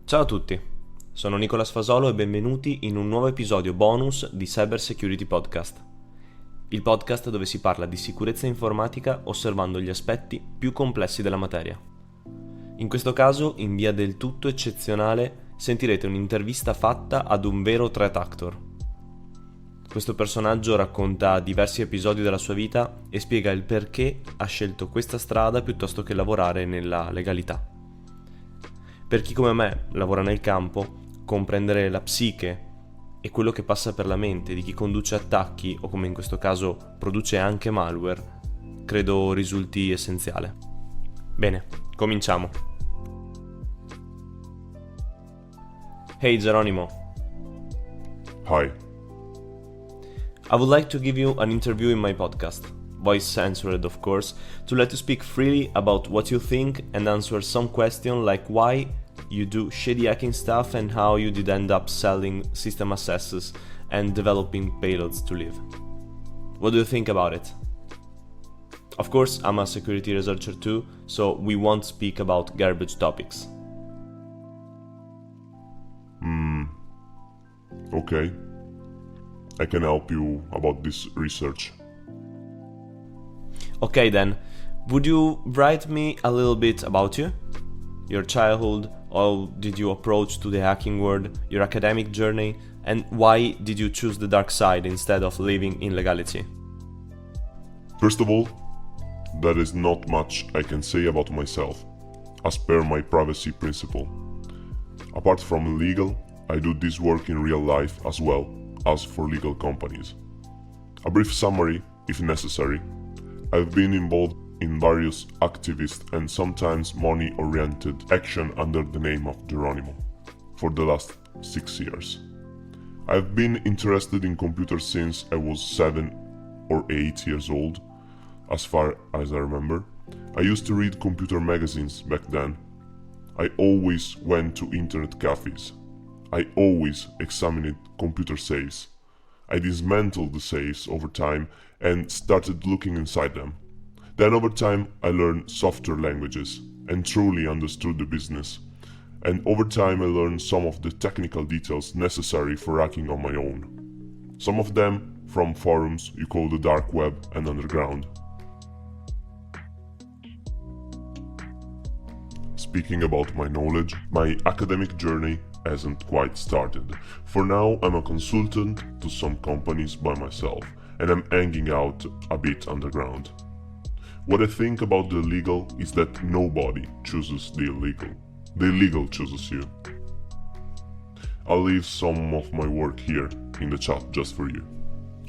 Ciao a tutti, sono Nicola Sfasolo e benvenuti in un nuovo episodio bonus di Cyber Security Podcast, il podcast dove si parla di sicurezza informatica osservando gli aspetti più complessi della materia. In questo caso, in via del tutto eccezionale, sentirete un'intervista fatta ad un vero threat actor. Questo personaggio racconta diversi episodi della sua vita e spiega il perché ha scelto questa strada piuttosto che lavorare nella legalità. Per chi come me lavora nel campo, comprendere la psiche e quello che passa per la mente di chi conduce attacchi o, come in questo caso, produce anche malware, credo risulti essenziale. Bene, cominciamo. Hey Geronimo. Hi. I would like to give you an interview in my podcast, voice censored of course, to let you speak freely about what you think and answer some question like why you do shady hacking stuff and how you did end up selling system accesses and developing payloads to live. What do you think about it? Of course, I'm a security researcher too, so we won't speak about garbage topics. Okay. I can help you about this research. Okay then, would you write me a little bit about you? Your childhood, how did you approach to the hacking world, your academic journey, and why did you choose the dark side instead of living in legality? First of all, there is not much I can say about myself, as per my privacy principle. Apart from legal, I do this work in real life as well as for legal companies. A brief summary, if necessary. I've been involved in various activist and sometimes money-oriented action under the name of Geronimo for the last 6 years. I've been interested in computers since I was 7 or 8 years old, as far as I remember. I used to read computer magazines back then. I always went to internet cafes. I always examined computer safes. I dismantled the safes over time and started looking inside them. Then over time I learned software languages and truly understood the business. And over time I learned some of the technical details necessary for hacking on my own. Some of them from forums you call the dark web and underground. Speaking about my knowledge, my academic journey hasn't quite started. For now, I'm a consultant to some companies by myself, and I'm hanging out a bit underground. What I think about the illegal is that nobody chooses the illegal. The illegal chooses you. I'll leave some of my work here in the chat just for you.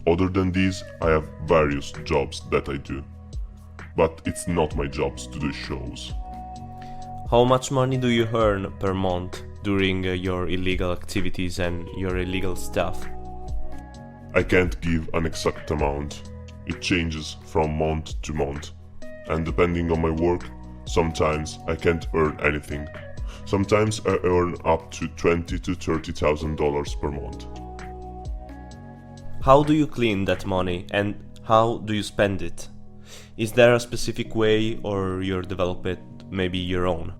Other than these, I have various jobs that I do, but it's not my jobs to do shows. How much money do you earn per month during your illegal activities and your illegal stuff? I can't give an exact amount. It changes from month to month. And depending on my work, sometimes I can't earn anything. Sometimes I earn up to $20,000 to $30,000 per month. How do you clean that money and how do you spend it? Is there a specific way or you develop it maybe your own?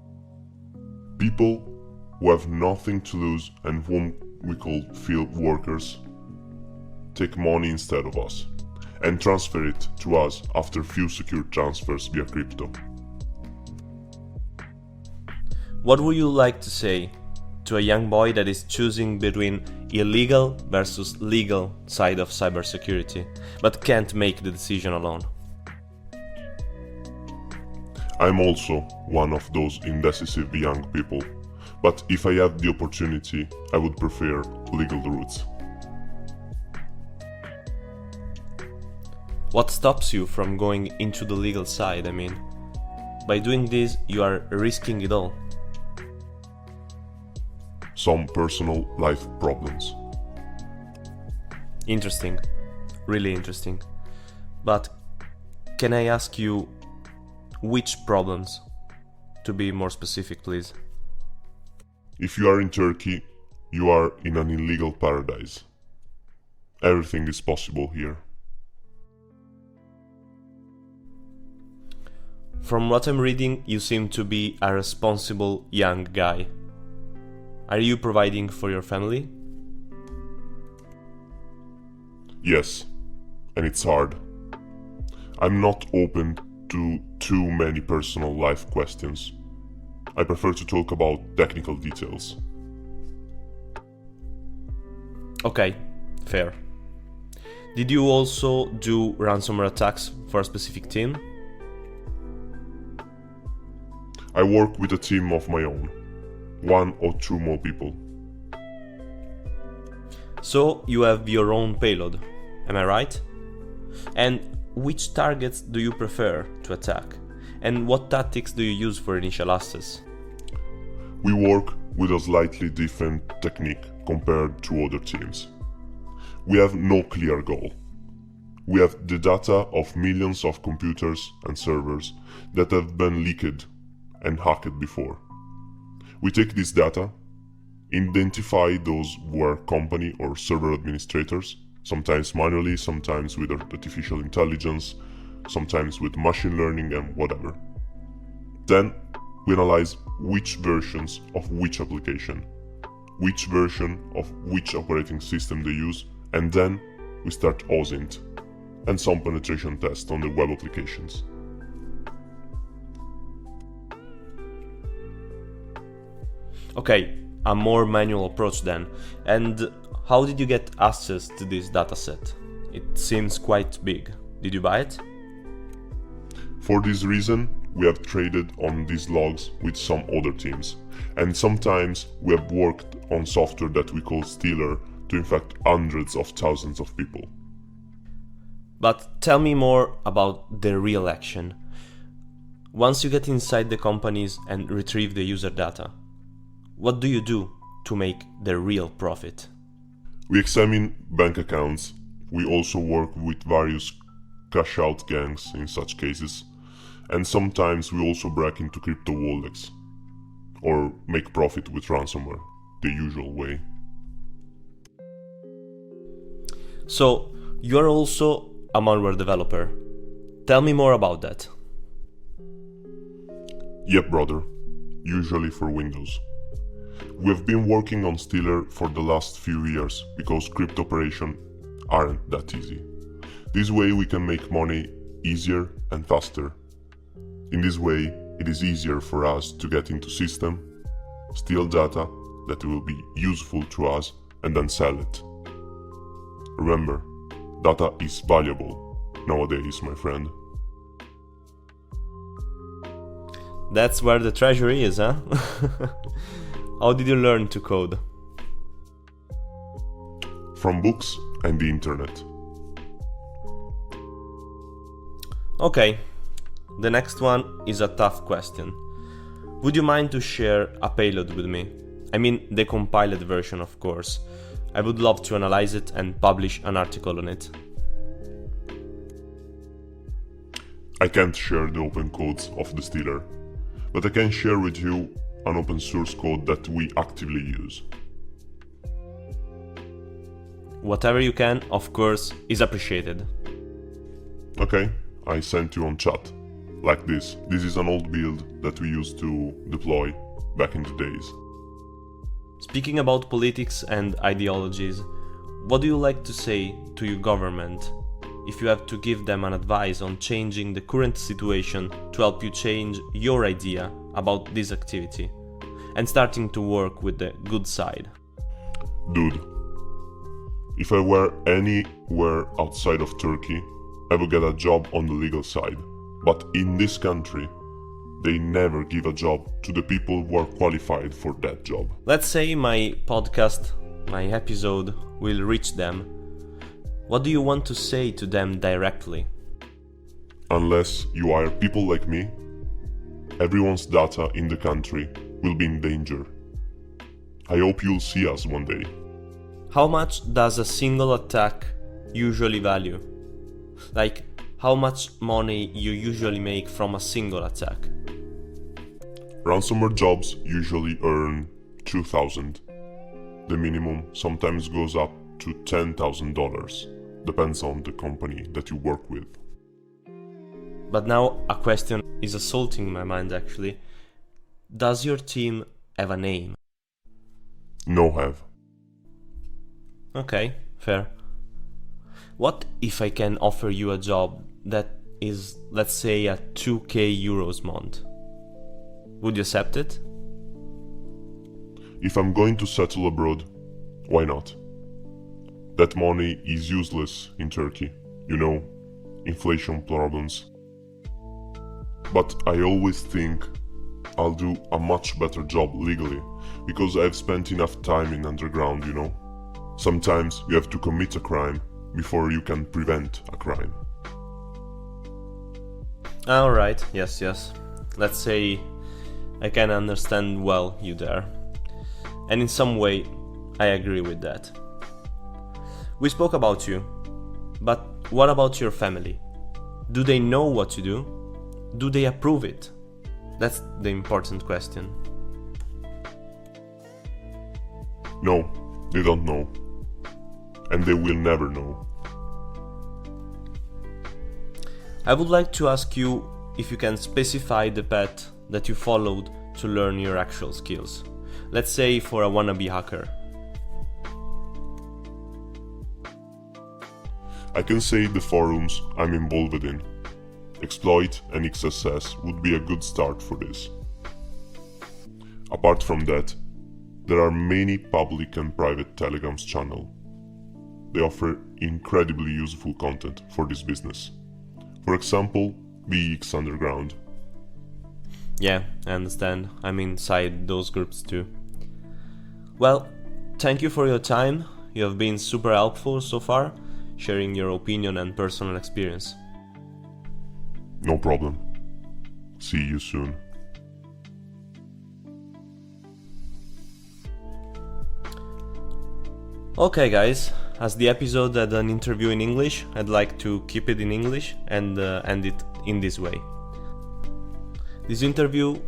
People who have nothing to lose and whom we call field workers take money instead of us and transfer it to us after few secure transfers via crypto. What would you like to say to a young boy that is choosing between illegal versus legal side of cybersecurity but can't make the decision alone? I'm also one of those indecisive young people, but if I had the opportunity, I would prefer legal routes. What stops you from going into the legal side? I mean, by doing this, you are risking it all. Some personal life problems. Interesting. Really interesting. But can I ask you which problems? To be more specific, please. If you are in Turkey, you are in an illegal paradise. Everything is possible here. From what I'm reading, you seem to be a responsible young guy. Are you providing for your family? Yes, and it's hard. I'm not open to too many personal life questions. I prefer to talk about technical details. Okay, fair. Did you also do ransomware attacks for a specific team? I work with a team of my own, 1 or 2 more people. So you have your own payload, am I right? And which targets do you prefer to attack? And what tactics do you use for initial access? We work with a slightly different technique compared to other teams. We have no clear goal. We have the data of millions of computers and servers that have been leaked and hacked before. We take this data, identify those who are company or server administrators, sometimes manually, sometimes with artificial intelligence, sometimes with machine learning and whatever. Then we analyze which versions of which application, which version of which operating system they use, and then we start OSINT and some penetration tests on the web applications. Okay, a more manual approach then. And how did you get access to this dataset? It seems quite big. Did you buy it? For this reason, we have traded on these logs with some other teams, and sometimes we have worked on software that we call Stealer to infect hundreds of thousands of people. But tell me more about the real action. Once you get inside the companies and retrieve the user data, what do you do to make the real profit? We examine bank accounts. We also work with various cash-out gangs in such cases, and sometimes we also break into crypto wallets or make profit with ransomware, the usual way. So, you are also a malware developer. Tell me more about that. Yep, brother. Usually for Windows. We have been working on Stealer for the last few years because crypto operations aren't that easy. This way we can make money easier and faster. In this way, it is easier for us to get into system, steal data that will be useful to us, and then sell it. Remember, data is valuable nowadays, my friend. That's where the treasure is, huh? How did you learn to code? From books and the internet. Okay, the next one is a tough question. Would you mind to share a payload with me? I mean, the compiled version, of course. I would love to analyze it and publish an article on it. I can't share the open codes of the Stealer, but I can share with you an open source code that we actively use. Whatever you can, of course, is appreciated. Okay, I sent you on chat. Like this. This is an old build that we used to deploy back in the days. Speaking about politics and ideologies, what do you like to say to your government if you have to give them an advice on changing the current situation to help you change your idea about this activity and starting to work with the good side? Dude, if I were anywhere outside of Turkey, I would get a job on the legal side. But in this country, they never give a job to the people who are qualified for that job. Let's say my podcast, my episode, will reach them. What do you want to say to them directly? Unless you hire people like me, everyone's data in the country will be in danger. I hope you'll see us one day. How much does a single attack usually value? Like, how much money you usually make from a single attack? Ransomware jobs usually earn $2,000. The minimum sometimes goes up to $10,000. Depends on the company that you work with. But now a question is assaulting my mind actually. Does your team have a name? no have. Okay, fair. What if I can offer you a job that is, let's say, a 2k euros month? Would you accept it? If I'm going to settle abroad, why not? That money is useless in Turkey, you know, inflation problems. But I always think I'll do a much better job legally, because I've spent enough time in underground, you know. Sometimes you have to commit a crime before you can prevent a crime. Alright, yes. Let's say I can understand well you there. And in some way, I agree with that. We spoke about you, but what about your family? Do they know what you do? Do they approve it? That's the important question. No, they don't know. And they will never know. I would like to ask you if you can specify the path that you followed to learn your actual skills. Let's say for a wannabe hacker. I can say the forums I'm involved in. Exploit and XSS would be a good start for this. Apart from that, there are many public and private Telegrams channels. They offer incredibly useful content for this business. For example, VX Underground. Yeah, I understand. I'm inside those groups too. Well, thank you for your time. You have been super helpful so far, sharing your opinion and personal experience. No problem. See you soon. Okay guys, as the episode had an interview in English, I'd like to keep it in English and end it in this way. This interview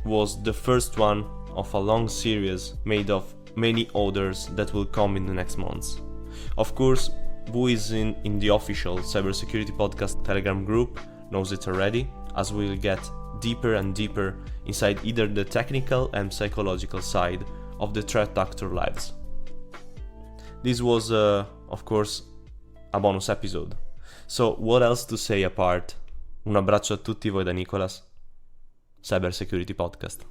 was the first one of a long series made of many others that will come in the next months. Of course, who is in the official Cybersecurity Podcast Telegram group knows it already, as we'll get deeper and deeper inside either the technical and psychological side of the threat actor lives. This was, of course, a bonus episode. So what else to say apart? Un abbraccio a tutti voi da Nicolas, Cybersecurity Podcast.